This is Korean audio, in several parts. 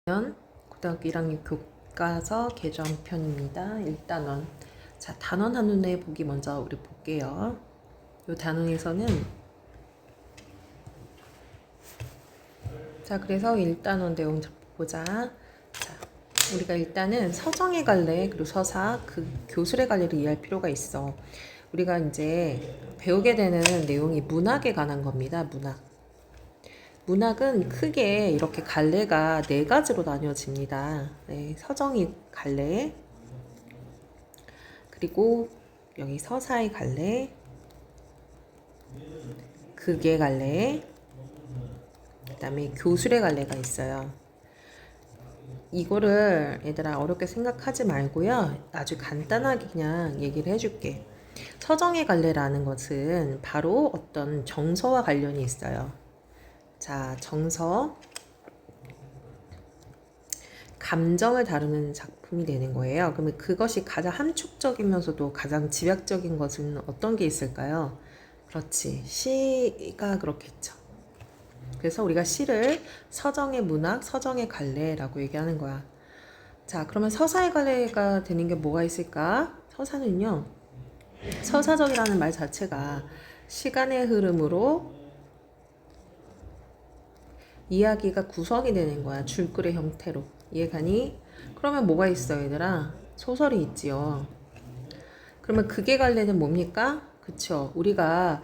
고등학교 1학년 교과서 개정편입니다. 1단원. 자, 단원 한눈에 보기 먼저 우리 볼게요. 이 단원에서는 자, 그래서 1단원 내용 보자. 자, 우리가 일단은 서정의 갈래 그리고 서사 그 교술의 갈래를 이해할 필요가 있어. 우리가 이제 배우게 되는 내용이 문학에 관한 겁니다. 문학은 크게 이렇게 갈래가 네 가지로 나뉘어집니다. 네, 서정의 갈래, 그리고 여기 서사의 갈래, 극의 갈래, 그 다음에 교술의 갈래가 있어요. 이거를 얘들아 어렵게 생각하지 말고요. 아주 간단하게 그냥 얘기를 해줄게. 서정의 갈래라는 것은 바로 어떤 정서와 관련이 있어요. 자, 정서, 감정을 다루는 작품이 되는 거예요. 그러면 그것이 가장 함축적이면서도 가장 집약적인 것은 어떤 게 있을까요? 그렇지, 시가 그렇겠죠. 그래서 우리가 시를 서정의 문학, 서정의 갈래라고 얘기하는 거야. 자, 그러면 서사의 갈래가 되는 게 뭐가 있을까? 서사는요, 서사적이라는 말 자체가 시간의 흐름으로 이야기가 구성이 되는 거야. 줄글의 형태로. 이해가니? 그러면 뭐가 있어, 얘들아? 소설이 있지요. 그러면 극의 갈래는 뭡니까? 그쵸. 우리가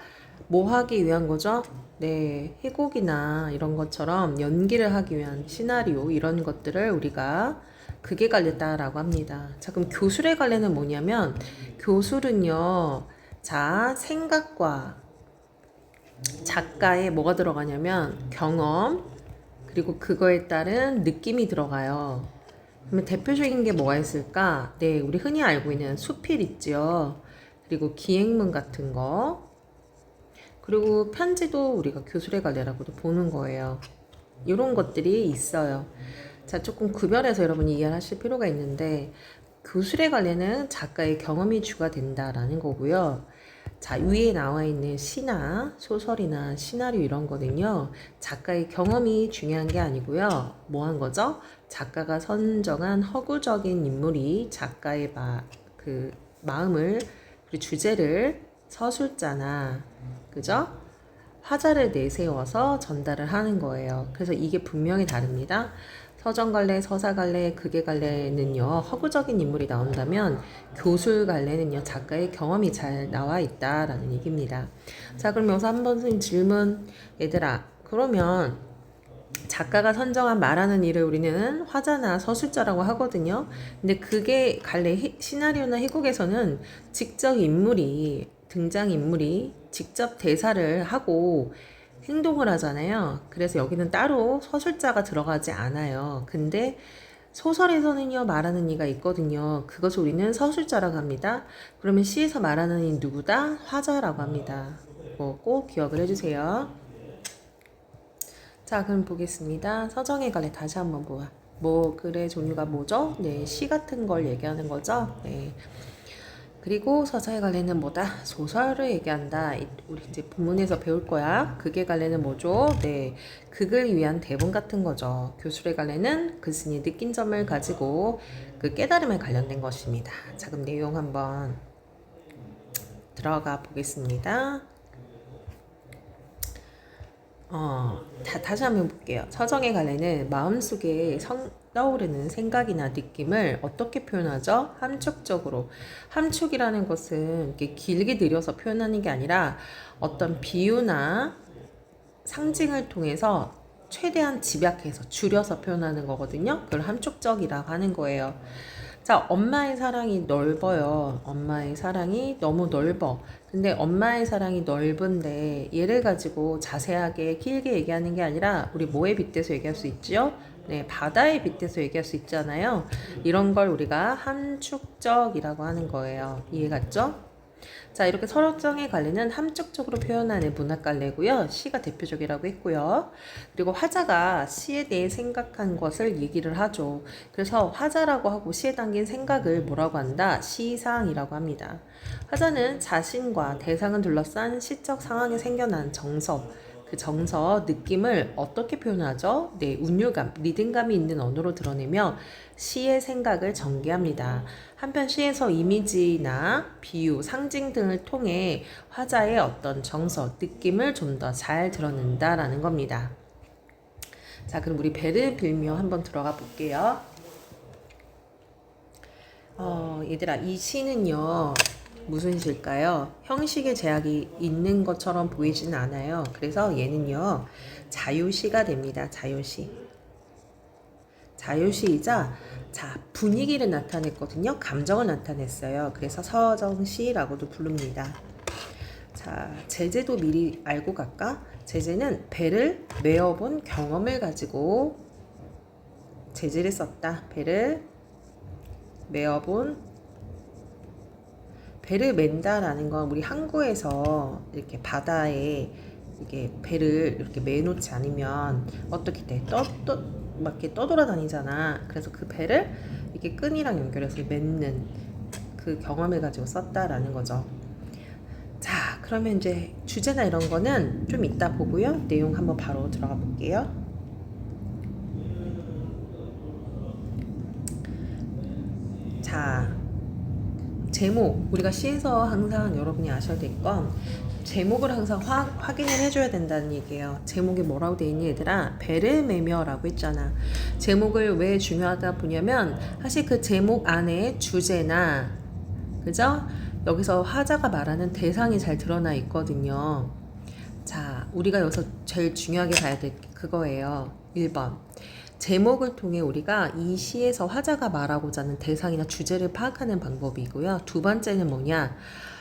뭐 하기 위한 거죠? 네, 희곡이나 이런 것처럼 연기를 하기 위한 시나리오 이런 것들을 우리가 극의 갈래다라고 합니다. 자, 그럼 교술의 갈래는 뭐냐면 교술은요. 자, 생각과 작가의 뭐가 들어가냐면 경험, 그리고 그거에 따른 느낌이 들어가요. 그러면 대표적인 게 뭐가 있을까? 네, 우리 흔히 알고 있는 수필 있죠. 그리고 기행문 같은 거. 그리고 편지도 우리가 교술의 갈래라고도 보는 거예요. 이런 것들이 있어요. 자, 조금 구별해서 여러분이 이해하실 필요가 있는데 교술의 갈래는 작가의 경험이 주가 된다라는 거고요. 자, 위에 나와 있는 시나 소설이나 시나리오 이런 거는요, 작가의 경험이 중요한 게 아니고요. 뭐 한 거죠? 작가가 선정한 허구적인 인물이 작가의 그 마음을, 그리고 주제를 서술자나, 그죠? 화자를 내세워서 전달을 하는 거예요. 그래서 이게 분명히 다릅니다. 서정갈래, 서사갈래, 극의갈래는요, 허구적인 인물이 나온다면 교술갈래는요, 작가의 경험이 잘 나와 있다라는 얘기입니다. 자, 그럼 여기서 한 번 질문, 얘들아, 그러면 작가가 선정한 말하는 일을 우리는 화자나 서술자라고 하거든요. 근데 그게 갈래 시나리오나 희곡에서는 직접 등장인물이 직접 대사를 하고 행동을 하잖아요. 그래서 여기는 따로 서술자가 들어가지 않아요. 근데 소설에서는요, 말하는 이가 있거든요. 그것을 우리는 서술자라고 합니다. 그러면 시에서 말하는 이 누구다? 화자라고 합니다. 꼭 기억을 해주세요. 자, 그럼 보겠습니다. 서정의 갈래 다시 한번 보아. 글의 종류가 뭐죠? 네, 시 같은 걸 얘기하는 거죠. 네. 그리고 서사의 갈래는 뭐다? 소설을 얘기한다. 우리 이제 본문에서 배울 거야. 극의 갈래는 뭐죠? 네, 극을 위한 대본 같은 거죠. 교술의 갈래는 글쓴이의 느낀 점을 가지고 그 깨달음에 관련된 것입니다. 자, 그럼 내용 한번 들어가 보겠습니다. 다시 한번 볼게요. 서정의 갈래는 마음속에 떠오르는 생각이나 느낌을 어떻게 표현하죠? 함축적으로. 함축이라는 것은 이렇게 길게 들여서 표현하는 게 아니라 어떤 비유나 상징을 통해서 최대한 집약해서 줄여서 표현하는 거거든요. 그걸 함축적이라고 하는 거예요. 자, 엄마의 사랑이 넓어요. 엄마의 사랑이 너무 넓어. 근데 엄마의 사랑이 넓은데 얘를 가지고 자세하게 길게 얘기하는 게 아니라 우리 뭐에 빗대서 얘기할 수 있죠? 네, 바다에 빗대서 얘기할 수 있잖아요. 이런 걸 우리가 함축적이라고 하는 거예요. 이해 갔죠? 자, 이렇게 서정의 갈래는 함축적으로 표현하는 문학 갈래고요. 시가 대표적이라고 했고요. 그리고 화자가 시에 대해 생각한 것을 얘기를 하죠. 그래서 화자라고 하고 시에 담긴 생각을 뭐라고 한다? 시상이라고 합니다. 화자는 자신과 대상을 둘러싼 시적 상황에 생겨난 정서, 그 정서, 느낌을 어떻게 표현하죠? 네, 운율감, 리듬감이 있는 언어로 드러내며 시의 생각을 전개합니다. 한편 시에서 이미지나 비유, 상징 등을 통해 화자의 어떤 정서, 느낌을 좀 더 잘 드러낸다라는 겁니다. 자, 그럼 우리 배를 빌며 한번 들어가 볼게요. 얘들아, 이 시는요, 무슨 시일까요? 형식의 제약이 있는 것처럼 보이지는 않아요. 그래서 얘는요, 자유시가 됩니다. 자유시. 자유시이자, 자, 분위기를 나타냈거든요. 감정을 나타냈어요. 그래서 서정시라고도 부릅니다. 자, 제재도 미리 알고 갈까? 제재는 배를 메어본 경험을 가지고 제재를 썼다. 배를 맨다라는 건 우리 항구에서 이렇게 바다에 이게 배를 이렇게 매놓지 않으면 어떻게 돼? 막 이렇게 떠돌아다니잖아. 그래서 그 배를 이렇게 끈이랑 연결해서 맺는 그 경험을 가지고 썼다라는 거죠. 자, 그러면 이제 주제나 이런 거는 좀 이따 보고요. 내용 한번 바로 들어가 볼게요. 자, 제목, 우리가 시에서 항상 여러분이 아셔야 될 건 제목을 항상 확인을 해줘야 된다는 얘기예요. 제목이 뭐라고 돼 있니 얘들아? 배를 매며라고 했잖아. 제목을 왜 중요하다 보냐면 사실 그 제목 안에 주제나 그죠? 여기서 화자가 말하는 대상이 잘 드러나 있거든요. 자, 우리가 여기서 제일 중요하게 봐야 될 게 그거예요. 1번. 제목을 통해 우리가 이 시에서 화자가 말하고자 하는 대상이나 주제를 파악하는 방법이고요. 두 번째는 뭐냐?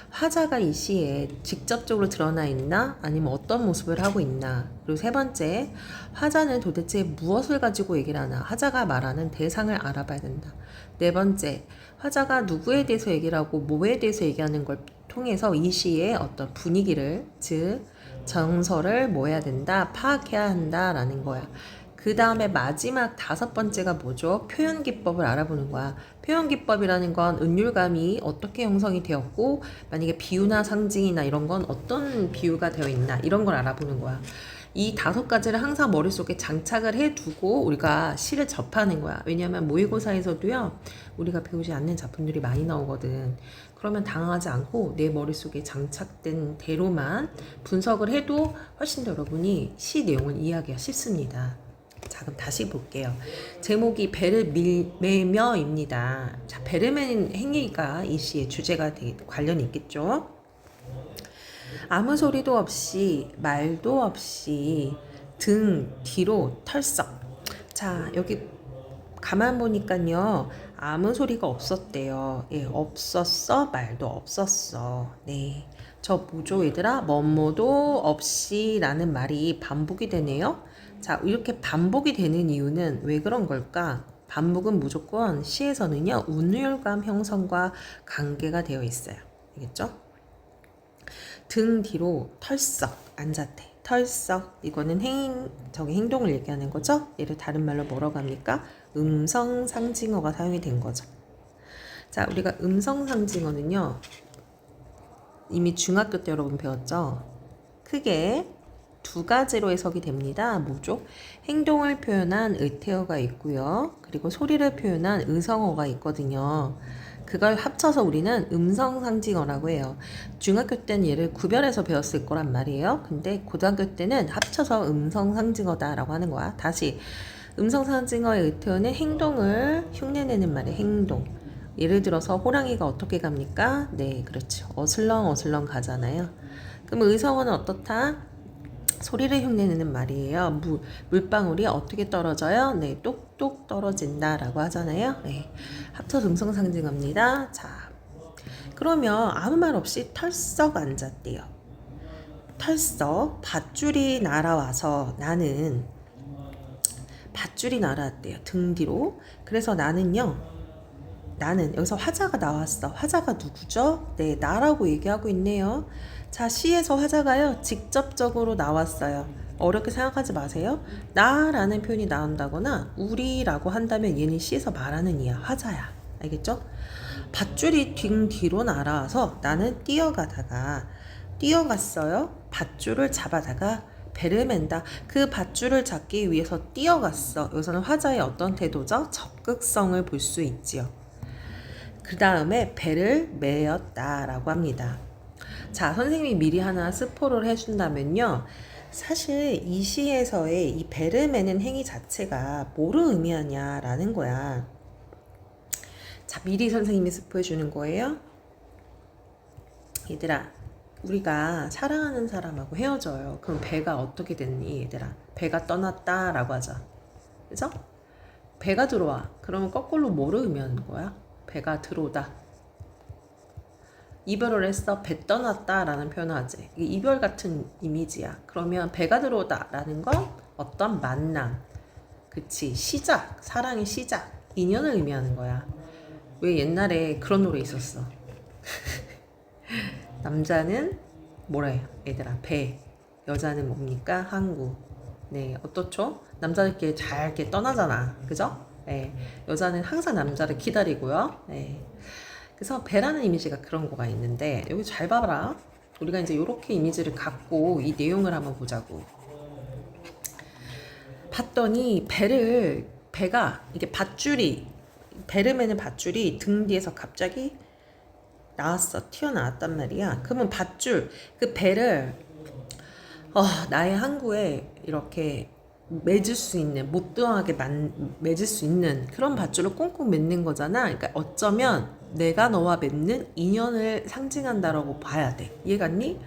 화자가 이 시에 직접적으로 드러나 있나? 아니면 어떤 모습을 하고 있나? 그리고 세 번째, 화자는 도대체 무엇을 가지고 얘기를 하나? 화자가 말하는 대상을 알아봐야 된다. 네 번째, 화자가 누구에 대해서 얘기를 하고 뭐에 대해서 얘기하는 걸 통해서 이 시의 어떤 분위기를, 즉 정서를 뭐 해야 된다? 파악해야 한다라는 거야. 그 다음에 마지막 다섯 번째가 뭐죠? 표현 기법을 알아보는 거야. 표현 기법이라는 건 은율감이 어떻게 형성이 되었고 만약에 비유나 상징이나 이런 건 어떤 비유가 되어 있나 이런 걸 알아보는 거야. 이 다섯 가지를 항상 머릿속에 장착을 해두고 우리가 시를 접하는 거야. 왜냐하면 모의고사에서도요. 우리가 배우지 않는 작품들이 많이 나오거든. 그러면 당황하지 않고 내 머릿속에 장착된 대로만 분석을 해도 훨씬 더 여러분이 시 내용을 이해하기가 쉽습니다. 자, 그럼 다시 볼게요. 제목이 배를 매며입니다. 자, 배를 매는 행위가 이 시의 주제가 관련이 있겠죠. 아무 소리도 없이 말도 없이 등 뒤로 털썩. 자, 여기 가만 보니까요. 아무 소리가 없었대요. 예, 없었어 말도 없었어. 네, 저 뭐죠 얘들아? 뭐뭐도 없이 라는 말이 반복이 되네요. 자, 이렇게 반복이 되는 이유는 왜 그런 걸까? 반복은 무조건 시에서는요, 운율감 형성과 관계가 되어 있어요. 알겠죠? 등 뒤로 털썩 앉았대. 털썩 이거는 행동을 얘기하는 거죠. 얘를 다른 말로 뭐라고 합니까? 음성 상징어가 사용이 된 거죠. 자, 우리가 음성 상징어는요, 이미 중학교 때 여러분 배웠죠? 크게 두 가지로 해석이 됩니다. 뭐죠? 행동을 표현한 의태어가 있고요. 그리고 소리를 표현한 의성어가 있거든요. 그걸 합쳐서 우리는 음성 상징어라고 해요. 중학교 때는 얘를 구별해서 배웠을 거란 말이에요. 근데 고등학교 때는 합쳐서 음성 상징어다라고 하는 거야. 다시 음성 상징어의 의태어는 행동을 흉내내는 말이에요. 행동. 예를 들어서 호랑이가 어떻게 갑니까? 네, 그렇죠. 어슬렁 가잖아요. 그럼 의성어는 어떻다? 소리를 흉내내는 말이에요. 물방울이 어떻게 떨어져요? 네, 똑똑 떨어진다라고 하잖아요. 네, 합쳐서 음성 상징어입니다. 자, 그러면 아무 말 없이 털썩 앉았대요. 털썩 밧줄이 날아와서 나는 밧줄이 날아왔대요. 등 뒤로. 그래서 나는 여기서 화자가 나왔어. 화자가 누구죠? 네, 나라고 얘기하고 있네요. 자, 시에서 화자가요, 직접적으로 나왔어요. 어렵게 생각하지 마세요. 나라는 표현이 나온다거나 우리라고 한다면 얘는 시에서 말하는 이야, 화자야. 알겠죠? 밧줄이 등 뒤로 날아와서 나는 뛰어갔어요. 밧줄을 잡아다가 배를 맨다. 그 밧줄을 잡기 위해서 뛰어갔어. 여기서는 화자의 어떤 태도죠? 적극성을 볼 수 있지요. 그 다음에 배를 메었다라고 합니다. 자, 선생님이 미리 하나 스포를 해준다면요. 사실 이 시에서의 이 배를 매는 행위 자체가 뭐를 의미하냐라는 거야. 자, 미리 선생님이 스포해 주는 거예요. 얘들아, 우리가 사랑하는 사람하고 헤어져요. 그럼 배가 어떻게 됐니, 얘들아? 배가 떠났다라고 하자. 그죠? 배가 들어와. 그러면 거꾸로 뭐를 의미하는 거야? 배가 들어오다. 이별을 했어. 배 떠났다라는 표현을 하지. 이게 이별 같은 이미지야. 그러면 배가 들어오다라는 건 어떤 만남. 그치. 시작. 사랑의 시작. 인연을 의미하는 거야. 왜 옛날에 그런 노래 있었어. 남자는 뭐래? 얘들아. 배. 여자는 뭡니까? 항구. 네. 어떻죠? 남자들끼리 잘 이렇게 떠나잖아. 그죠? 네. 여자는 항상 남자를 기다리고요. 네. 그래서 배라는 이미지가 그런 거가 있는데 여기 잘 봐봐라. 우리가 이제 이렇게 이미지를 갖고 이 내용을 한번 보자고. 봤더니 배가 이게 밧줄이 배를 매는 밧줄이 등 뒤에서 갑자기 튀어나왔단 말이야. 그러면 밧줄 그 배를 나의 항구에 이렇게 맺을 수 있는 못등하게 맺을 수 있는 그런 밧줄을 꽁꽁 맺는 거잖아. 그러니까 어쩌면 내가 너와 맺는 인연을 상징한다라고 봐야 돼. 이해갔니?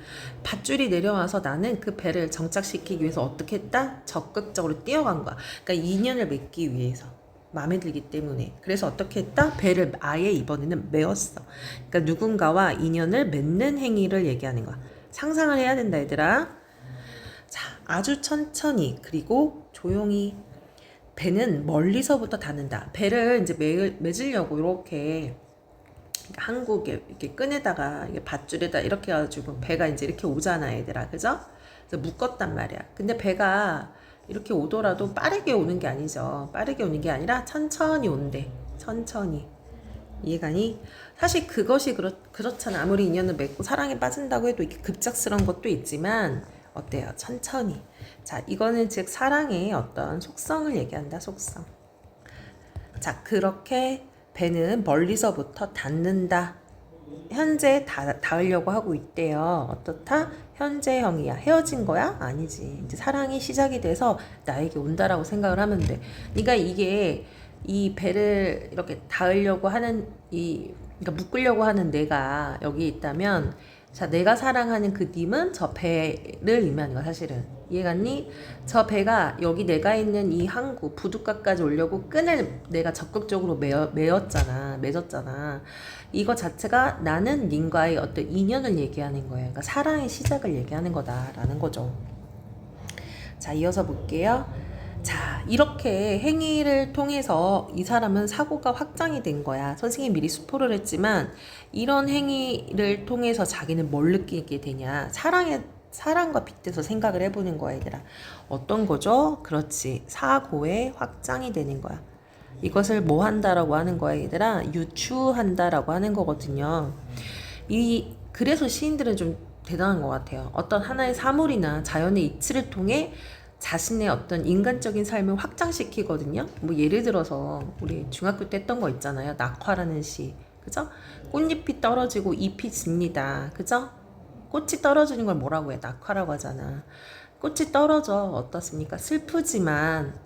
밧줄이 내려와서 나는 그 배를 정착시키기 위해서 어떻게 했다? 적극적으로 뛰어간 거야. 그러니까 인연을 맺기 위해서. 마음에 들기 때문에. 그래서 어떻게 했다? 배를 아예 이번에는 메었어. 그러니까 누군가와 인연을 맺는 행위를 얘기하는 거야. 상상을 해야 된다, 얘들아. 자, 아주 천천히 그리고 조용히 배는 멀리서부터 닿는다. 배를 이제 맺으려고 이렇게 한국에 이렇게 끈에다가 이게 밧줄에다 이렇게 해가지고 배가 이제 이렇게 오잖아, 얘들아, 그죠? 그래서 묶었단 말이야. 근데 배가 이렇게 오더라도 빠르게 오는 게 아니죠. 빠르게 오는 게 아니라 천천히 온대. 천천히. 이해가니? 사실 그것이 그렇잖아. 아무리 인연을 맺고 사랑에 빠진다고 해도 이렇게 급작스러운 것도 있지만 어때요? 천천히. 자, 이거는 즉 사랑의 어떤 속성을 얘기한다. 속성. 자, 그렇게 배는 멀리서부터 닿는다. 현재 닿으려고 하고 있대요. 어떻다? 현재형이야. 헤어진 거야? 아니지. 이제 사랑이 시작이 돼서 나에게 온다라고 생각을 하면 돼. 그러니까 이게 이 배를 이렇게 닿으려고 하는 그러니까 묶으려고 하는 내가 여기 있다면, 자, 내가 사랑하는 그 님은 저 배를 의미하는 거야, 사실은. 이해갔니? 저 배가 여기 내가 있는 이 항구, 부둣가까지 오려고 끈을 내가 적극적으로 맺었잖아. 이거 자체가 나는 님과의 어떤 인연을 얘기하는 거예요. 그러니까 사랑의 시작을 얘기하는 거다라는 거죠. 자, 이어서 볼게요. 자, 이렇게 행위를 통해서 이 사람은 사고가 확장이 된 거야. 선생님이 미리 스포를 했지만 이런 행위를 통해서 자기는 뭘 느끼게 되냐. 사랑과 빗대서 생각을 해보는 거야, 얘들아. 어떤 거죠? 그렇지. 사고의 확장이 되는 거야. 이것을 뭐 한다라고 하는 거야, 얘들아? 유추한다라고 하는 거거든요. 그래서 시인들은 좀 대단한 것 같아요. 어떤 하나의 사물이나 자연의 이치를 통해 자신의 어떤 인간적인 삶을 확장시키거든요. 뭐 예를 들어서 우리 중학교 때 했던 거 있잖아요. 낙화라는 시. 그죠? 꽃잎이 떨어지고 잎이 집니다. 그죠? 꽃이 떨어지는 걸 뭐라고 해? 낙화라고 하잖아. 꽃이 떨어져. 어떻습니까? 슬프지만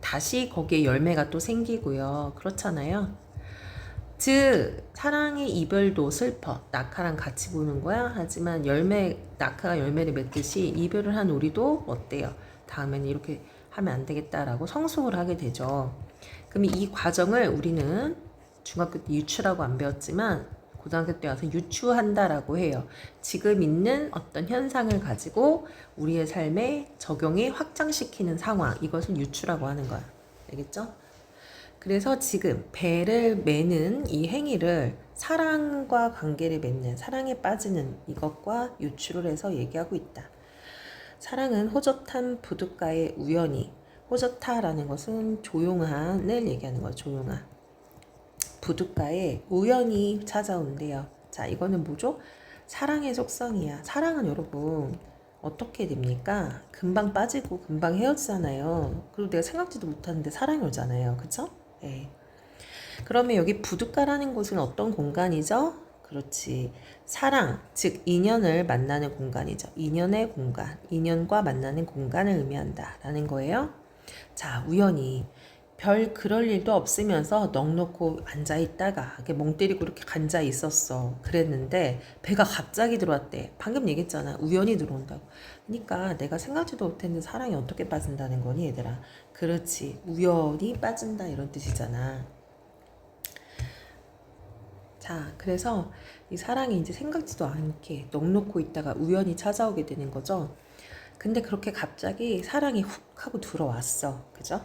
다시 거기에 열매가 또 생기고요. 그렇잖아요. 즉 사랑의 이별도 슬퍼. 낙하랑 같이 보는 거야. 하지만 낙하가 열매를 맺듯이 이별을 한 우리도 어때요? 다음에는 이렇게 하면 안 되겠다라고 성숙을 하게 되죠. 그럼 이 과정을 우리는 중학교 때 유추라고 안 배웠지만 고등학교 때 와서 유추한다라고 해요. 지금 있는 어떤 현상을 가지고 우리의 삶에 적용해 확장시키는 상황, 이것을 유추라고 하는 거야. 알겠죠? 그래서 지금 배를 매는 이 행위를 사랑과 관계를 맺는, 사랑에 빠지는 이것과 유추를 해서 얘기하고 있다. 사랑은 호젓한 부둣가의 우연히, 호젓하라는 것은 조용한을 얘기하는 거예요. 조용한. 부둣가에 우연히 찾아온대요. 자, 이거는 뭐죠? 사랑의 속성이야. 사랑은 여러분 어떻게 됩니까? 금방 빠지고 금방 헤어지잖아요. 그리고 내가 생각지도 못하는데 사랑이 오잖아요. 그쵸? 예. 그러면 여기 부둣가라는 곳은 어떤 공간이죠? 그렇지. 사랑, 즉 인연을 만나는 공간이죠. 인연의 공간, 인연과 만나는 공간을 의미한다라는 거예요. 자, 우연히 별 그럴 일도 없으면서 넋놓고 앉아있다가 멍 때리고 이렇게 앉아 있었어. 그랬는데 배가 갑자기 들어왔대. 방금 얘기했잖아. 우연히 들어온다고. 그러니까 내가 생각지도 못했는데 사랑이 어떻게 빠진다는 거니 얘들아. 그렇지. 우연히 빠진다 이런 뜻이잖아. 자, 그래서 이 사랑이 이제 생각지도 않게 넋놓고 있다가 우연히 찾아오게 되는 거죠. 근데 그렇게 갑자기 사랑이 훅 하고 들어왔어. 그죠?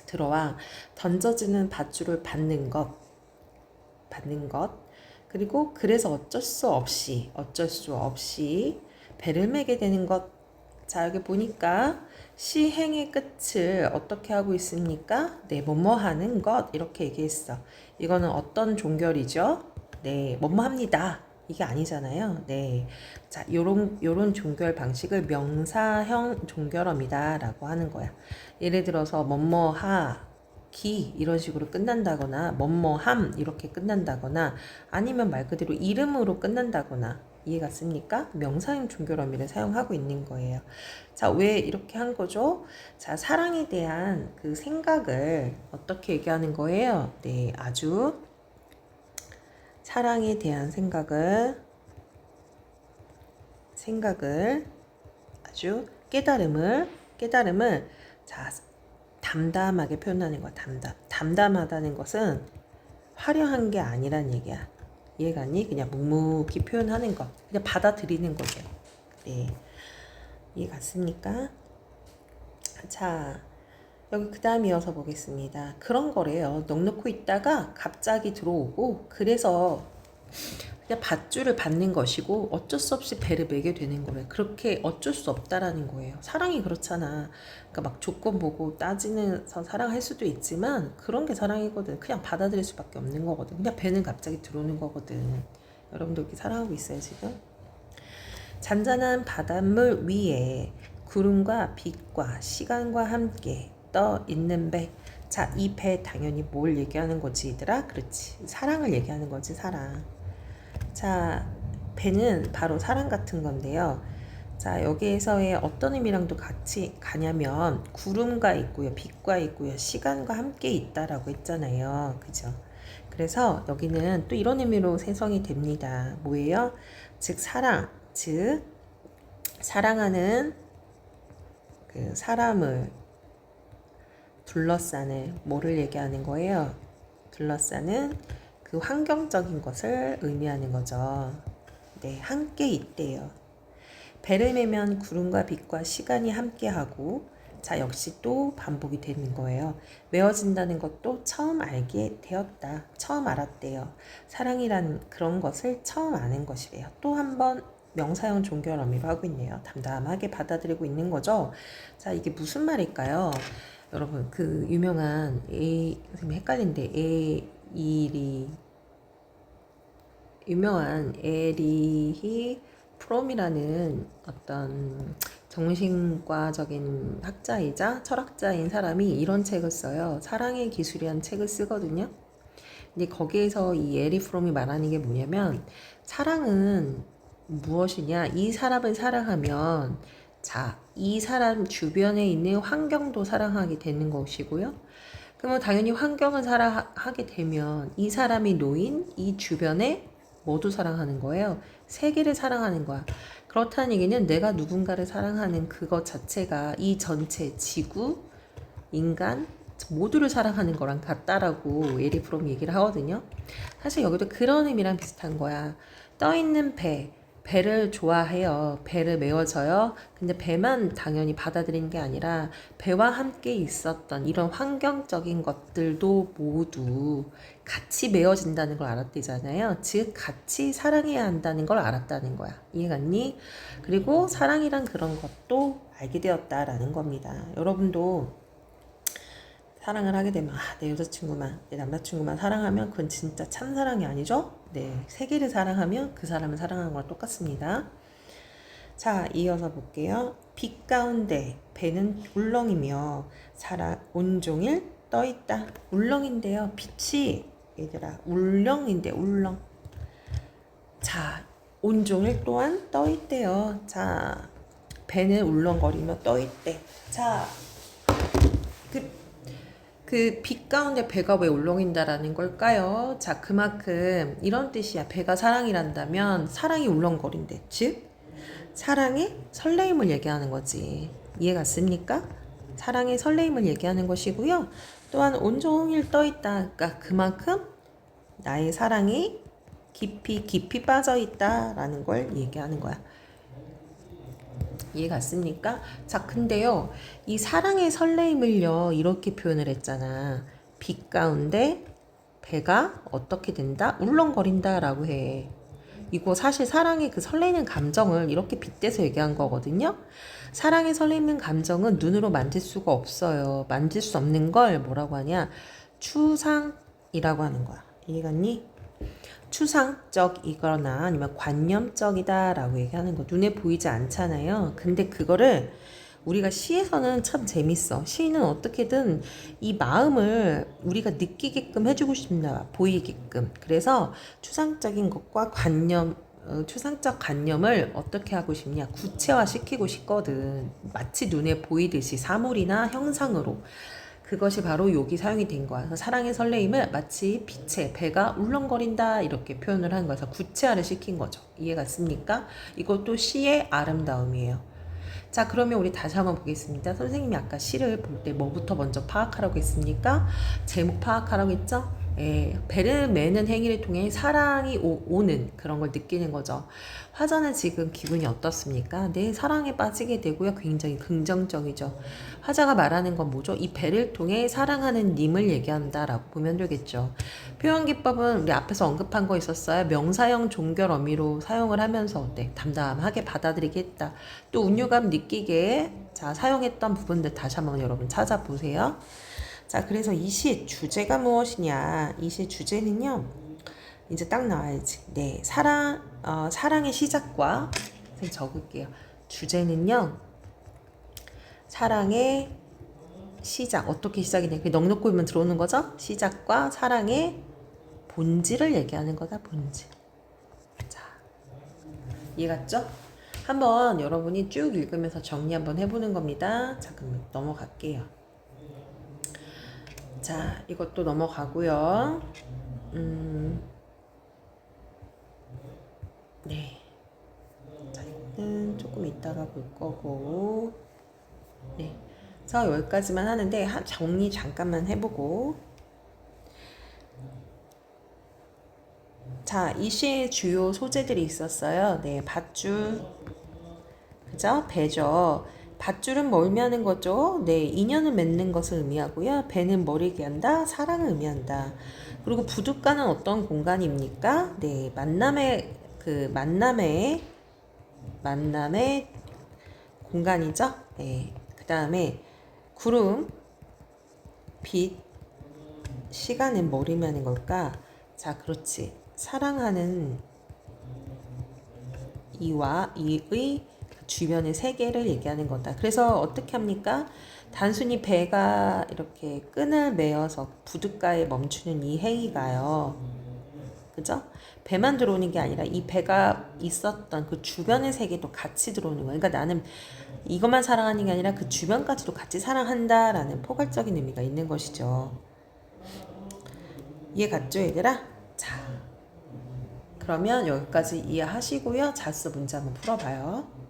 들어와 던져지는 밧줄을 받는 것, 그리고 그래서 어쩔 수 없이 배를 매게 되는 것. 자, 여기 보니까 시행의 끝을 어떻게 하고 있습니까? 네, 뭐뭐 하는 것 이렇게 얘기했어. 이거는 어떤 종결이죠? 네, 뭐뭐 합니다. 이게 아니잖아요. 네. 자, 요런 종결 방식을 명사형 종결어미다라고 하는 거야. 예를 들어서 뭐뭐 기 이런 식으로 끝난다거나 뭐뭐함 이렇게 끝난다거나 아니면 말 그대로 이름으로 끝난다거나 이해 갔습니까? 명사형 종결어미를 사용하고 있는 거예요. 자, 왜 이렇게 한 거죠? 자, 사랑에 대한 그 생각을 어떻게 얘기하는 거예요? 네, 아주 사랑에 대한 생각을 아주 깨달음을 자, 담담하게 표현하는 거야. 담담하다는 것은 화려한 게 아니란 얘기야. 이해가 니? 그냥 묵묵히 표현하는 거. 그냥 받아들이는 거죠. 네. 이해 갔습니까? 자, 여기 그 다음 이어서 보겠습니다. 그런 거래요. 넋놓고 있다가 갑자기 들어오고 그래서 그냥 밧줄을 받는 것이고 어쩔 수 없이 배를 매게 되는 거래. 그렇게 어쩔 수 없다라는 거예요. 사랑이 그렇잖아. 그러니까 막 조건 보고 따지면서 사랑할 수도 있지만 그런 게 사랑이거든. 그냥 받아들일 수밖에 없는 거거든. 그냥 배는 갑자기 들어오는 거거든. 여러분도 이렇게 사랑하고 있어요 지금? 잔잔한 바닷물 위에 구름과 빛과 시간과 함께 떠 있는 배. 자, 이 배 당연히 뭘 얘기하는 거지, 얘들아? 그렇지. 사랑을 얘기하는 거지, 사랑. 자, 배는 바로 사랑 같은 건데요. 자, 여기에서의 어떤 의미랑도 같이 가냐면 구름과 있고요, 빛과 있고요, 시간과 함께 있다라고 했잖아요. 그죠? 그래서 여기는 또 이런 의미로 생성이 됩니다. 뭐예요? 즉 사랑, 즉 사랑하는 그 사람을 둘러싸는 뭐를 얘기하는 거예요? 둘러싸는 그 환경적인 것을 의미하는 거죠. 네, 함께 있대요. 배를 매면 구름과 빛과 시간이 함께하고 자, 역시 또 반복이 되는 거예요. 외워진다는 것도 처음 알게 되었다. 처음 알았대요. 사랑이란 그런 것을 처음 아는 것이래요. 또 한 번 명사형 종결 어미로 하고 있네요. 담담하게 받아들이고 있는 거죠. 자, 이게 무슨 말일까요? 여러분, 그 유명한 선생님 헷갈린데 유명한 에리히 프롬이라는 어떤 정신과적인 학자이자 철학자인 사람이 이런 책을 써요. 사랑의 기술이라는 책을 쓰거든요. 근데 거기에서 이 에리 프롬이 말하는 게 뭐냐면 사랑은 무엇이냐? 이 사람을 사랑하면 자, 이 사람 주변에 있는 환경도 사랑하게 되는 것이고요. 그러면 당연히 환경을 사랑하게 되면 이 사람이 놓인 이 주변에 모두 사랑하는 거예요. 세계를 사랑하는 거야. 그렇다는 얘기는 내가 누군가를 사랑하는 그것 자체가 이 전체 지구, 인간 모두를 사랑하는 거랑 같다라고 에리 프롬이 얘기를 하거든요. 사실 여기도 그런 의미랑 비슷한 거야. 떠있는 배를 좋아해요. 배를 메워져요. 근데 배만 당연히 받아들이는 게 아니라 배와 함께 있었던 이런 환경적인 것들도 모두 같이 메워진다는 걸 알았대잖아요. 즉 같이 사랑해야 한다는 걸 알았다는 거야. 이해갔니? 그리고 사랑이란 그런 것도 알게 되었다라는 겁니다. 여러분도 사랑을 하게 되면 내 여자친구만 내 남자친구만 사랑하면 그건 진짜 참사랑이 아니죠? 네, 세계를 사랑하면 그 사람을 사랑하는 거랑 똑같습니다. 자, 이어서 볼게요. 빛 가운데 배는 울렁이며 온종일 떠있다. 울렁인데요. 빛이 얘들아 울렁인데 울렁. 자, 온종일 또한 떠있대요. 자, 배는 울렁거리며 떠있대. 자, 그 빛 가운데 배가 왜 울렁인다라는 걸까요? 자, 그만큼 이런 뜻이야. 배가 사랑이란다면 사랑이 울렁거린대. 즉, 사랑의 설레임을 얘기하는 거지. 이해 갔습니까? 사랑의 설레임을 얘기하는 것이고요. 또한 온종일 떠있다. 그러니까 그만큼 나의 사랑이 깊이 빠져있다라는 걸 얘기하는 거야. 이해 갔습니까? 자, 근데요, 이 사랑의 설레임을요, 이렇게 표현을 했잖아. 빛 가운데 배가 어떻게 된다? 울렁거린다 라고 해. 이거 사실 사랑의 그 설레는 감정을 이렇게 빗대서 얘기한 거거든요. 사랑의 설레는 감정은 눈으로 만질 수가 없어요. 만질 수 없는 걸 뭐라고 하냐? 추상이라고 하는 거야. 이해갔니? 추상적이거나 아니면 관념적이다라고 얘기하는 거. 눈에 보이지 않잖아요. 근데 그거를 우리가 시에서는 참 재밌어. 시는 어떻게든 이 마음을 우리가 느끼게끔 해주고 싶나, 보이게끔. 그래서 추상적인 것과 추상적 관념을 어떻게 하고 싶냐, 구체화시키고 싶거든. 마치 눈에 보이듯이 사물이나 형상으로. 그것이 바로 여기 사용이 된 거야. 그래서 사랑의 설레임을 마치 빛에 배가 울렁거린다 이렇게 표현을 한 거여서 구체화를 시킨 거죠. 이해 갔습니까? 이것도 시의 아름다움이에요. 자, 그러면 우리 다시 한번 보겠습니다. 선생님이 아까 시를 볼 때 뭐부터 먼저 파악하라고 했습니까? 제목 파악하라고 했죠? 배를 매는 행위를 통해 사랑이 오는 그런 걸 느끼는 거죠. 화자는 지금 기분이 어떻습니까? 네, 사랑에 빠지게 되고요. 굉장히 긍정적이죠. 화자가 말하는 건 뭐죠? 이 배를 통해 사랑하는 님을 얘기한다라고 보면 되겠죠. 표현 기법은 우리 앞에서 언급한 거 있었어요. 명사형 종결 어미로 사용을 하면서 담담하게 받아들이게 했다. 또 운유감 느끼게 자 사용했던 부분들 다시 한번 여러분 찾아보세요. 자, 그래서 이 시 주제가 무엇이냐? 이 시 주제는요. 이제 딱 나와야지. 네, 사랑의 시작과 선생님 적을게요. 주제는요. 사랑의 시작. 어떻게 시작이 돼? 넉넉히 보면 들어오는 거죠? 시작과 사랑의 본질을 얘기하는 거다. 본질. 자, 이해갔죠? 한번 여러분이 쭉 읽으면서 정리 한번 해보는 겁니다. 자, 그럼 넘어갈게요. 자, 이것도 넘어가고요. 네. 자, 이거는 조금 이따가 볼 거고. 네. 그래서 여기까지만 하는데 정리 잠깐만 해보고. 자, 이 시의 주요 소재들이 있었어요. 네, 밧줄, 그죠? 배죠. 밧줄은 뭘 의미하는 거죠? 네, 인연을 맺는 것을 의미하고요. 배는 뭘 얘기한다? 사랑을 의미한다. 그리고 부둣가는 어떤 공간입니까? 네, 만남의 공간이죠. 네, 그 다음에 구름, 빛, 시간은 뭘 의미하는 걸까? 자, 그렇지. 사랑하는 이와 이의 주변의 세계를 얘기하는 거다. 그래서 어떻게 합니까? 단순히 배가 이렇게 끈을 매어서 부둣가에 멈추는 이 행위가요. 그죠? 배만 들어오는 게 아니라 이 배가 있었던 그 주변의 세계도 같이 들어오는 거예요. 그러니까 나는 이것만 사랑하는 게 아니라 그 주변까지도 같이 사랑한다라는 포괄적인 의미가 있는 것이죠. 이해 갔죠, 얘들아? 자, 그러면 여기까지 이해하시고요. 자수 문제 한번 풀어봐요.